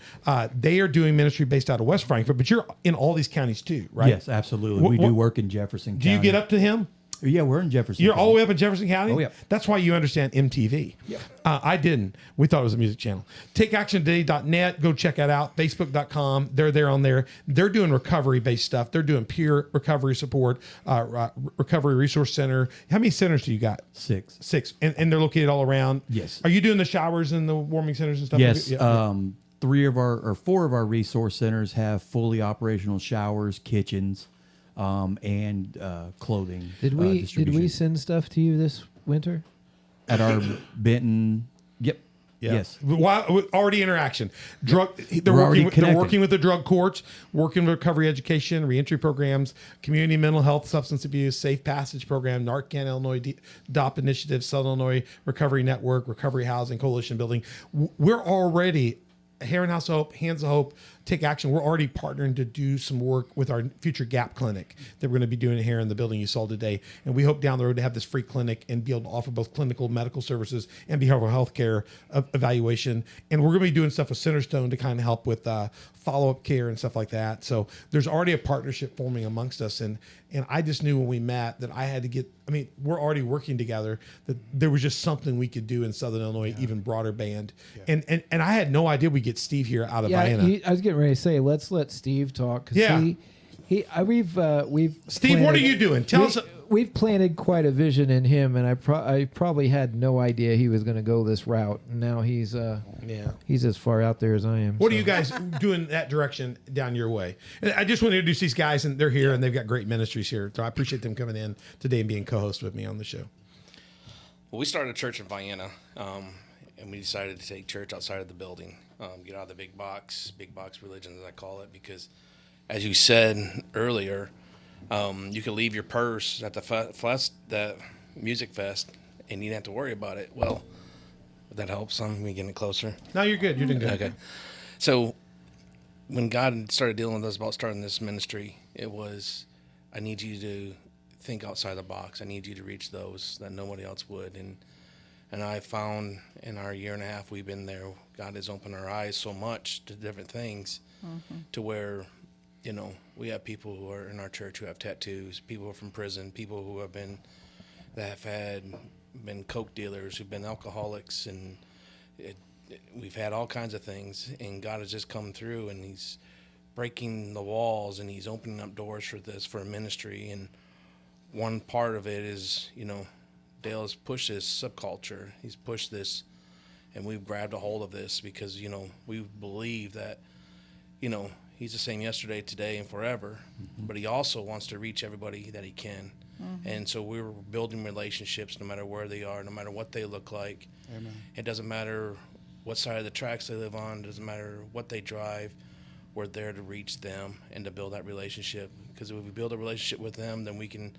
they are doing ministry based out of West Frankfurt, but you're in all these counties too, right? Yes, absolutely. We do work in Jefferson County. Do you get up to him? Yeah, we're in Jefferson You're County. all the way up in Jefferson County? Oh, yeah. That's why you understand MTV. Yeah. I didn't. We thought it was a music channel. TakeActionToday.net. Go check that out. Facebook.com. They're there on there. They're doing recovery-based stuff. They're doing peer recovery support, Recovery Resource Center. How many centers do you got? 6. 6. And they're located all around? Yes. Are you doing the showers and the warming centers and stuff? Yes. Yeah. 4 of our resource centers have fully operational showers, kitchens, and clothing. Did we distribution. send stuff to you this winter? At our Benton? Yep. Yeah. Yes. Already interaction. They're already working with the drug courts, working with recovery education, reentry programs, community mental health, substance abuse, safe passage program, Narcan Illinois DOP initiative, Southern Illinois Recovery Network, Recovery Housing Coalition Building. We're already Heron House of Hope, Hands of Hope, Take Action. We're already partnering to do some work with our future GAP clinic that we're going to be doing here in the building you saw today. And we hope down the road to have this free clinic and be able to offer both clinical medical services and behavioral health care evaluation. And we're going to be doing stuff with Centerstone to kind of help with follow-up care and stuff like that. So there's already a partnership forming amongst us. And I just knew when we met that I had to get, we're already working together, that there was just something we could do in Southern Illinois, even broader band. Yeah. And I had no idea we'd get Steve here out of Vienna. I was getting ready to say, let's let Steve talk. Yeah. We've Steve, what are you doing? Tell us. we've planted quite a vision in him, and I probably had no idea he was going to go this route. And now he's as far out there as I am. What are you guys doing that direction down your way? And I just want to introduce these guys, and they're here, and they've got great ministries here. So I appreciate them coming in today and being co-host with me on the show. Well, we started a church in Vienna, and we decided to take church outside of the building, get out of the big box religion, as I call it, because, as you said earlier, you could leave your purse at the music fest, and you didn't have to worry about it. Well, that helps. I'm getting closer. No, you're good. You're doing good. Okay. So when God started dealing with us about starting this ministry, it was, I need you to think outside the box. I need you to reach those that nobody else would. And I found in our year and a half we've been there, God has opened our eyes so much to different things, to where, you know, we have people who are in our church who have tattoos, people who are from prison, people who have been coke dealers, who've been alcoholics, and we've had all kinds of things. And God has just come through, and He's breaking the walls, and He's opening up doors for a ministry. And one part of it is, you know, Dale has pushed this subculture. He's pushed this, and we've grabbed a hold of this because, you know, we believe that, you know, He's the same yesterday, today, and forever. But He also wants to reach everybody that He can. And so we're building relationships no matter where they are, no matter what they look like. Amen. It doesn't matter what side of the tracks they live on. It doesn't matter what they drive. We're there to reach them and to build that relationship. Because if we build a relationship with them, then we can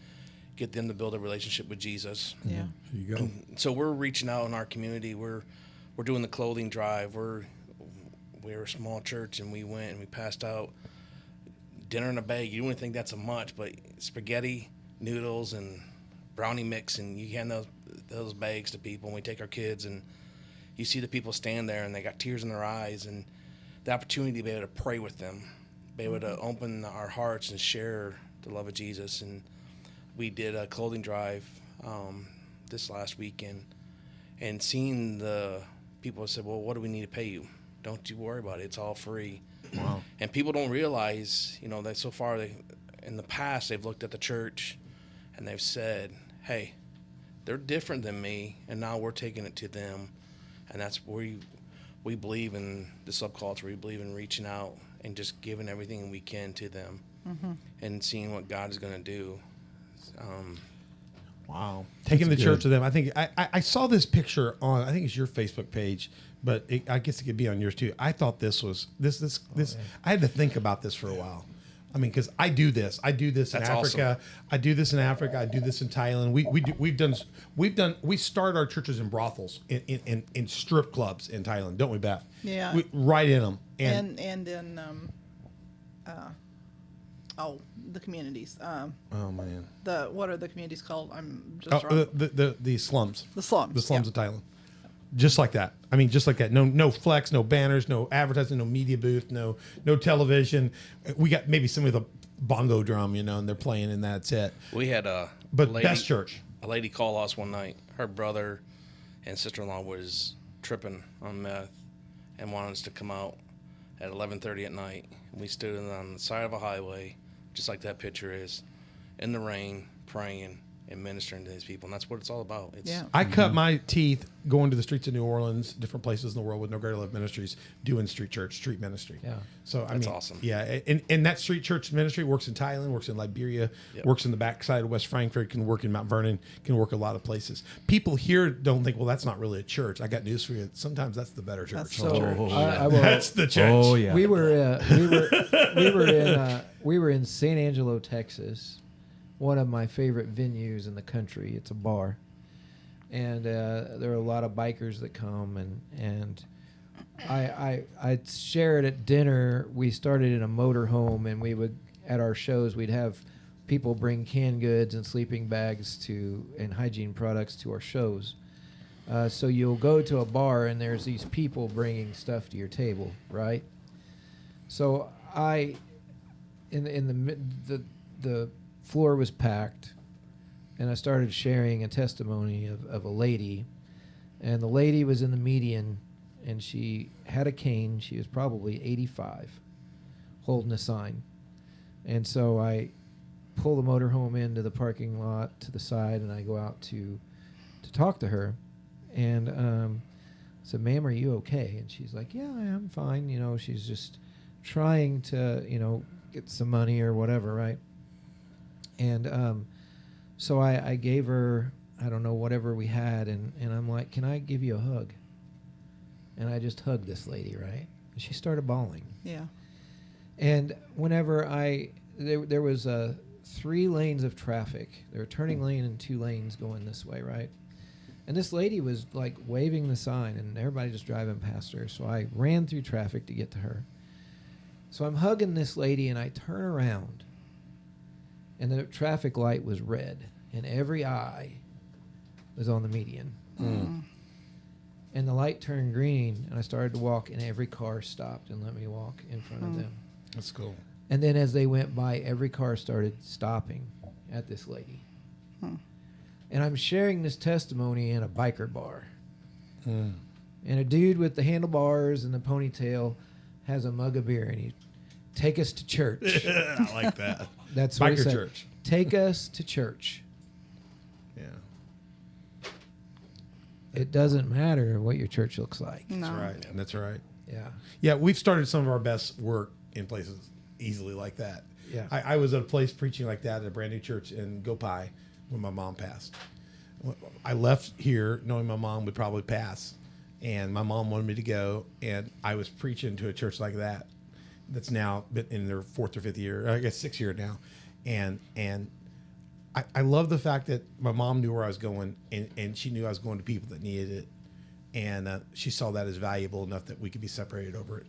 get them to build a relationship with Jesus. Yeah. There you go. So we're reaching out in our community. We're doing the clothing drive. We're a small church, and we went and we passed out dinner in a bag. You wouldn't think that's a much, but spaghetti, noodles, and brownie mix, and you hand those bags to people, and we take our kids, and you see the people stand there, and they got tears in their eyes, and the opportunity to be able to pray with them, be able to open our hearts and share the love of Jesus. And we did a clothing drive this last weekend, and seeing the people said, well, what do we need to pay you? Don't you worry about it. It's all free. Wow. And people don't realize, you know, that so far in the past they've looked at the church and they've said, hey, they're different than me, and now we're taking it to them. And that's where we believe in the subculture. We believe in reaching out and just giving everything we can to them and seeing what God is going to do. Wow. Taking the church to them. I think I saw this picture on, I think it's your Facebook page, but I guess it could be on yours too. I thought this was this. I had to think about this for a while. I mean, because I do this in That's Africa. awesome. I do this in Africa. I do this in Thailand. We start our churches in brothels, in strip clubs in Thailand, don't we, Beth? Yeah. Right in them. And in the communities. Oh man. What are the communities called? I'm just wrong. The slums. The slums. The slums yeah. of Thailand. Just like that. I mean, just like that. No flex, no banners, no advertising, no media booth, no television. We got maybe some with a bongo drum, you know, and they're playing, and that's it. We had Best church. A lady called us one night. Her brother and sister-in-law was tripping on meth and wanted us to come out at 11:30 at night. We stood on the side of a highway, just like that picture is, in the rain, praying and ministering to these people, and that's what it's all about. I cut my teeth going to the streets of New Orleans, different places in the world with No Greater Love Ministries, doing street ministry. Yeah. So That's awesome. Yeah, and that street church ministry works in Thailand, works in Liberia, works in the backside of West Frankfurt, can work in Mount Vernon, can work a lot of places. People here don't think, well, that's not really a church. I got news for you. Sometimes that's the better church. That's So church. That's the church. Oh yeah. we were in San Angelo, Texas, one of my favorite venues in the country. It's a bar, and there are a lot of bikers that come, and I shared at dinner. We started in a motor home, and we would, at our shows, we'd have people bring canned goods and sleeping bags and hygiene products to our shows. So you'll go to a bar, and there's these people bringing stuff to your table, right? So the floor was packed, and I started sharing a testimony of a lady, and the lady was in the median, and she had a cane. She was probably 85, holding a sign. And so I pull the motorhome into the parking lot to the side, and I go out to talk to her, and I said, "Ma'am, are you okay?" And she's like, "Yeah, I am fine." You know, she's just trying to, you know, get some money or whatever, right? And so I gave her, I don't know, whatever we had, and I'm like, "Can I give you a hug?" And I just hugged this lady, right? And she started bawling. Yeah. And whenever there was 3 lanes of traffic. There were turning lane and 2 lanes going this way, right? And this lady was like waving the sign, and everybody just driving past her. So I ran through traffic to get to her. So I'm hugging this lady, and I turn around, and the traffic light was red, and every eye was on the median. And the light turned green, and I started to walk, and every car stopped and let me walk in front of them. That's cool. And then as they went by, every car started stopping at this lady. And I'm sharing this testimony in a biker bar. And a dude with the handlebars and the ponytail has a mug of beer, and he, "Take us to church." I like that. That's what he Biker said. church. "Take us to church." Yeah. It doesn't matter what your church looks like. No. That's right. That's right. Yeah. Yeah, we've started some of our best work in places easily like that. Yeah. I was at a place preaching like that at a brand new church in Gopai when my mom passed. I left here knowing my mom would probably pass, and my mom wanted me to go, and I was preaching to a church like that that's now been in their 4th or 5th year, I guess 6th year now. And I love the fact that my mom knew where I was going, and she knew I was going to people that needed it. And she saw that as valuable enough that we could be separated over it.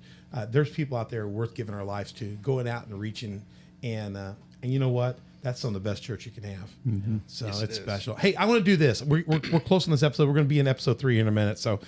There's people out there worth giving our lives to, going out and reaching. And you know what? That's some of the best church you can have. So Yes, it's it is. special. Hey, I want to do this. We're close on this episode. We're going to be in episode 3 in a minute. So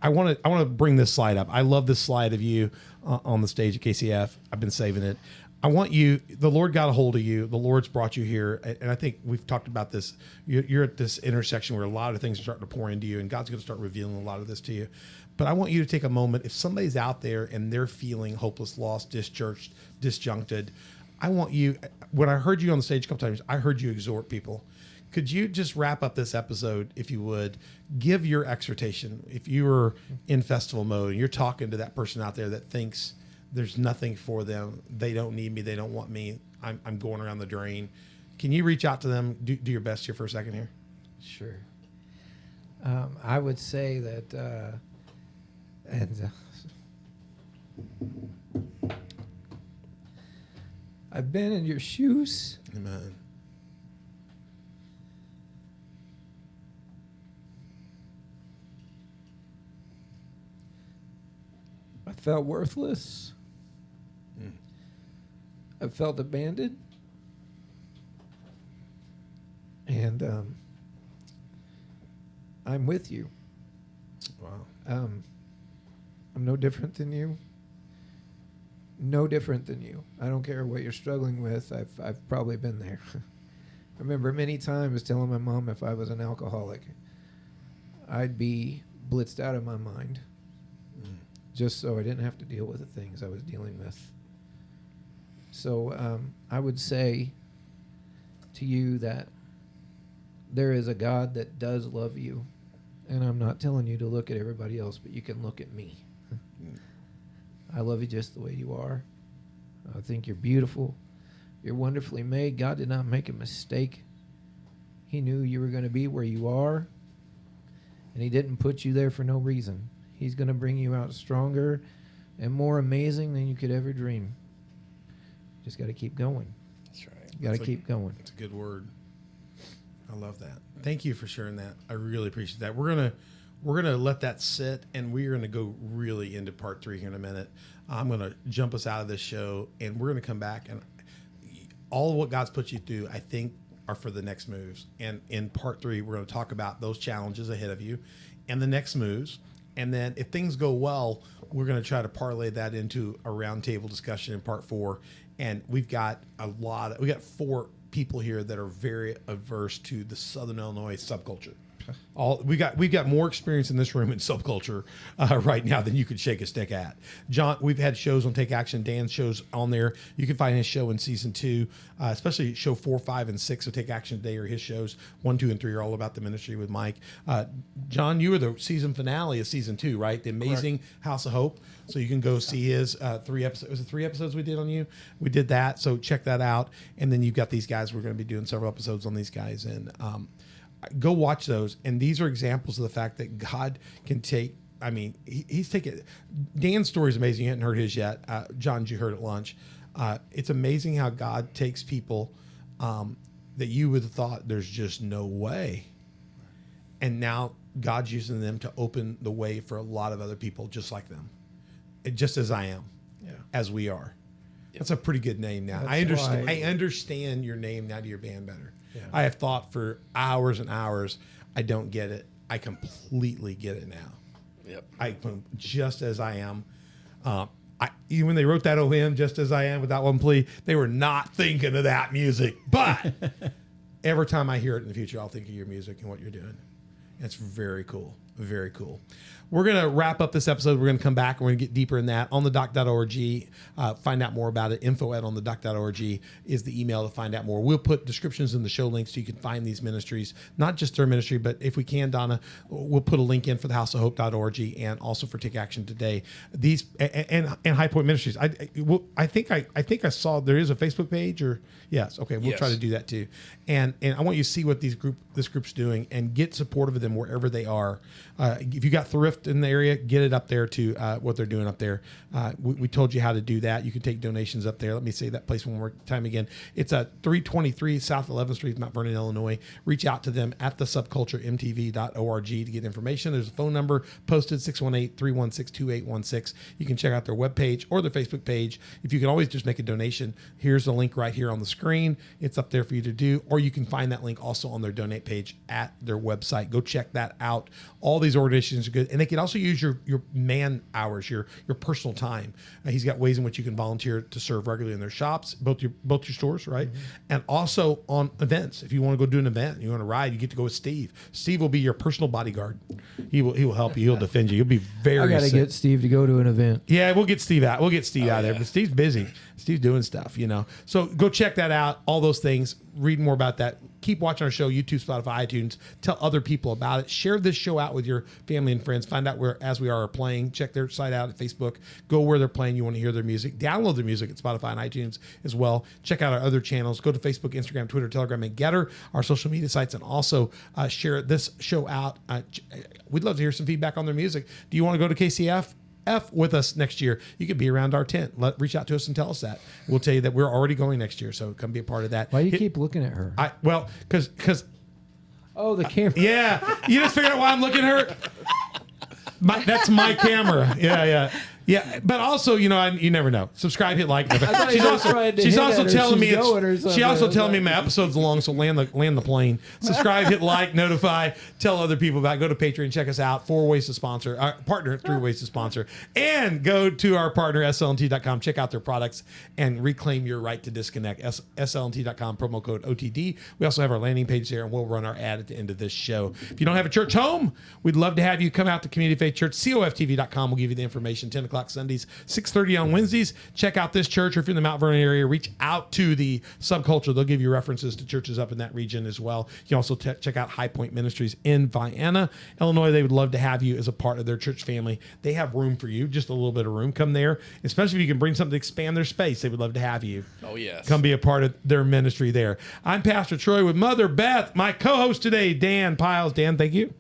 I want to bring this slide up. I love this slide of you on the stage at KCF. I've been saving it. I want you, the Lord got a hold of you. The Lord's brought you here. And I think we've talked about this. You're at this intersection where a lot of things are starting to pour into you, and God's going to start revealing a lot of this to you. But I want you to take a moment. If somebody's out there and they're feeling hopeless, lost, dischurched, disjuncted, I want you, when I heard you on the stage a couple times, I heard you exhort people. Could you just wrap up this episode, if you would, give your exhortation? If you were in festival mode and you're talking to that person out there that thinks there's nothing for them, they don't need me, they don't want me, I'm going around the drain. Can you reach out to them? Do your best here for a second here. Sure. I would say that, I've been in your shoes. Amen. I felt worthless. I felt abandoned. And I'm with you. Wow. I'm no different than you. No different than you. I don't care what you're struggling with. I've probably been there. I remember many times telling my mom if I was an alcoholic, I'd be blitzed out of my mind just so I didn't have to deal with the things I was dealing with. So I would say to you that there is a God that does love you. And I'm not telling you to look at everybody else, but you can look at me. I love you just the way you are. I think you're beautiful. You're wonderfully made. God did not make a mistake. He knew you were going to be where you are, and he didn't put you there for no reason. He's going to bring you out stronger and more amazing than you could ever dream. Just got to keep going. That's right. You got to keep going. It's a good word. I love that. Thank you for sharing that. I really appreciate that. We're gonna let that sit, and we're gonna go really into part 3 here in a minute. I'm gonna jump us out of this show, and we're gonna come back, and all of what God's put you through, I think, are for the next moves. And in part 3, we're gonna talk about those challenges ahead of you, and the next moves. And then if things go well, we're gonna try to parlay that into a roundtable discussion in part 4. And we've got we got 4 people here that are very averse to the Southern Illinois subculture. We've got more experience in this room in Subculture right now than you could shake a stick at. John, we've had shows on Take Action. Dan's shows on there. You can find his show in season 2, especially show 4, 5, and 6 of Take Action Today, or his shows 1, 2, and 3 are all about the ministry with Mike. John, you were the season finale of season 2, right? The Amazing House of Hope. So you can go see his 3 episodes. Was it 3 episodes we did on you? We did that. So check that out. And then you've got these guys. We're going to be doing several episodes on these guys. And go watch those. And these are examples of the fact that God can take, I mean, he's taken, Dan's story is amazing. You hadn't heard his yet. John, you heard at lunch. It's amazing how God takes people that you would have thought there's just no way. And now God's using them to open the way for a lot of other people just like them. Just as I am, as we are. That's a pretty good name now. I understand your name now to your band better. Yeah. I have thought for hours and hours, I don't get it. I completely get it now. Yep. Just as I am. Even when they wrote that OM, Just As I Am, Without One Plea, they were not thinking of that music. But every time I hear it in the future, I'll think of your music and what you're doing. It's very cool. Very cool. We're going to wrap up this episode. We're going to come back. We're going to get deeper in that. onthedoc.org. Find out more about it. info@onthedoc.org is the email to find out more. We'll put descriptions in the show links so you can find these ministries, not just their ministry, but if we can, Donna, we'll put a link in for the houseofhope.org and also for Take Action Today. These and High Point Ministries. I think I saw there is a Facebook page, or yes. Okay, we'll try to do that too. And I want you to see what this group's doing and get supportive of them wherever they are. If you got thrift in the area, get it up there to what they're doing up there. We told you how to do that. You can take donations up there. Let me say that place one more time again. It's at 323 South 11th Street, Mount Vernon, Illinois. Reach out to them at thesubculturemtv.org to get information. There's a phone number posted, 618-316-2816. You can check out their webpage or their Facebook page. If you can always just make a donation, here's the link right here on the screen. It's up there for you to do, or you can find that link also on their donate page at their website. Go check that out. All these organizations are good, and they can also use your man hours, your personal time. He's got ways in which you can volunteer to serve regularly in their shops, both your stores, right? Mm-hmm. And also on events. If you want to go do an event, you want to ride, you get to go with Steve. Steve will be your personal bodyguard. He will help you. He'll defend you. You'll be very. I gotta get Steve to go to an event. Yeah, we'll get Steve out. We'll get Steve out there, but Steve's busy. Steve's doing stuff, So go check that out. All those things. Read more about that. Keep watching our show, YouTube, Spotify, iTunes. Tell other people about it. Share this show out with your family and friends. Find out where As We Are playing. Check their site out at Facebook. Go where they're playing. You want to hear their music. Download their music at Spotify and iTunes as well. Check out our other channels. Go to Facebook, Instagram, Twitter, Telegram, and Getter, our social media sites, and also share this show out. We'd love to hear some feedback on their music. Do you want to go to KCF with us next year? You could be around our tent. Reach out to us and tell us that. We'll tell you that we're already going next year, so come be a part of that. Why do you keep looking at her? Because oh, the camera. Yeah, you just figured out why I'm looking at her. That's my camera. Yeah. But also, you never know. Subscribe, hit like. She's also telling me my episode's long, so land the plane. Subscribe, hit like, notify, tell other people about it. Go to Patreon, check us out. 4 ways to sponsor. Our partner, 3 ways to sponsor. And go to our partner, slnt.com. Check out their products and reclaim your right to disconnect. slnt.com, promo code OTD. We also have our landing page there, and we'll run our ad at the end of this show. If you don't have a church home, we'd love to have you come out to Community Faith Church. COFTV.com will give you the information. 10 o'clock Sundays, 6:30 on Wednesdays. Check out this church, or if you're in the Mount Vernon area, reach out to the Subculture. They'll give you references to churches up in that region as well. You can also check out High Point Ministries in Vienna, Illinois. They would love to have you as a part of their church family. They have room for you, just a little bit of room. Come there, especially if you can bring something to expand their space. They would love to have you. Oh, yes. Come be a part of their ministry there. I'm Pastor Troy with Mother Beth, my co-host today, Dan Pyles. Dan, thank you.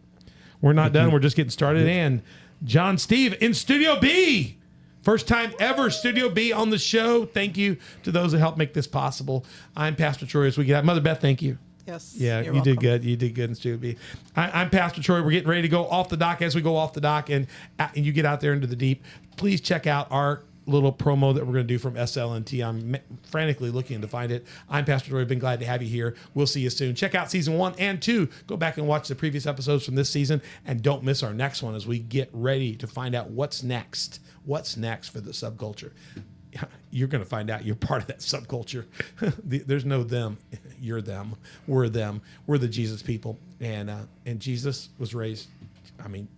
We're not done. We're just getting started. And John Steve in Studio B. First time ever Studio B on the show. Thank you to those that helped make this possible. I'm Pastor Troy as we get out. Mother Beth, thank you. Yes. Yeah, you did good. You did good in Studio B. I'm Pastor Troy. We're getting ready to go off the dock. As we go off the dock and you get out there into the deep, please check out our little promo that we're going to do from SLNT. I'm frantically looking to find it. I'm Pastor Troy. Been glad to have you here. We'll see you soon. Check out season 1 and 2. Go back and watch the previous episodes from this season, and don't miss our next one as we get ready to find out what's next. What's next for the subculture? You're going to find out you're part of that subculture. There's no them. You're them. We're them. We're the Jesus people. And Jesus was raised. I mean,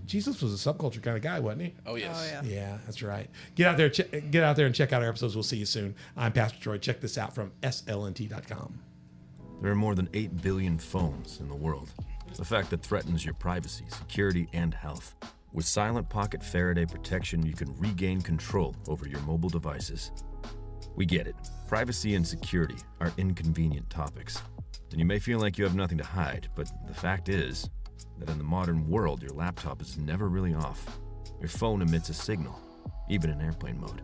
Jesus was a subculture kind of guy, wasn't he? Oh yes. Oh, yeah. Yeah, that's right. Get out there and check out our episodes. We'll see you soon. I'm Pastor Troy. Check this out from slnt.com. There are more than 8 billion phones in the world, a fact that threatens your privacy, security, and health. With Silent Pocket Faraday protection, you can regain control over your mobile devices. We get it. Privacy and security are inconvenient topics, and you may feel like you have nothing to hide, but the fact is that in the modern world, your laptop is never really off. Your phone emits a signal, even in airplane mode.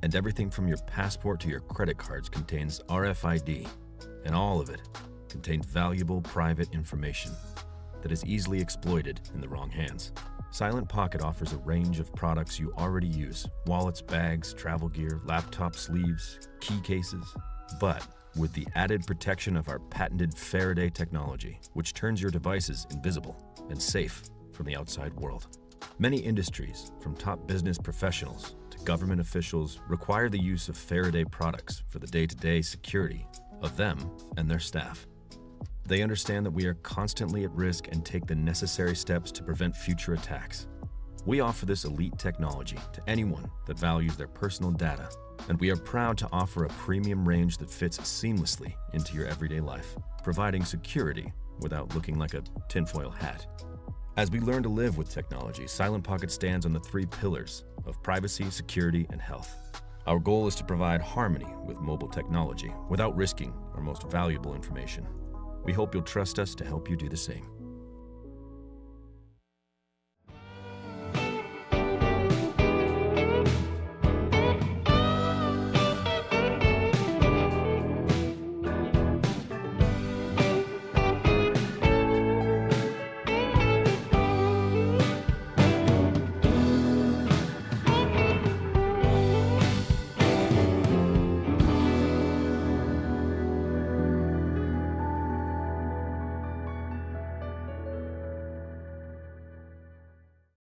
And everything from your passport to your credit cards contains RFID, and all of it contains valuable private information that is easily exploited in the wrong hands. Silent Pocket offers a range of products you already use: wallets, bags, travel gear, laptop sleeves, key cases, but with the added protection of our patented Faraday technology, which turns your devices invisible and safe from the outside world. Many industries, from top business professionals to government officials, require the use of Faraday products for the day-to-day security of them and their staff. They understand that we are constantly at risk and take the necessary steps to prevent future attacks. We offer this elite technology to anyone that values their personal data, and we are proud to offer a premium range that fits seamlessly into your everyday life, providing security without looking like a tinfoil hat. As we learn to live with technology, Silent Pocket stands on the 3 pillars of privacy, security, and health. Our goal is to provide harmony with mobile technology without risking our most valuable information. We hope you'll trust us to help you do the same.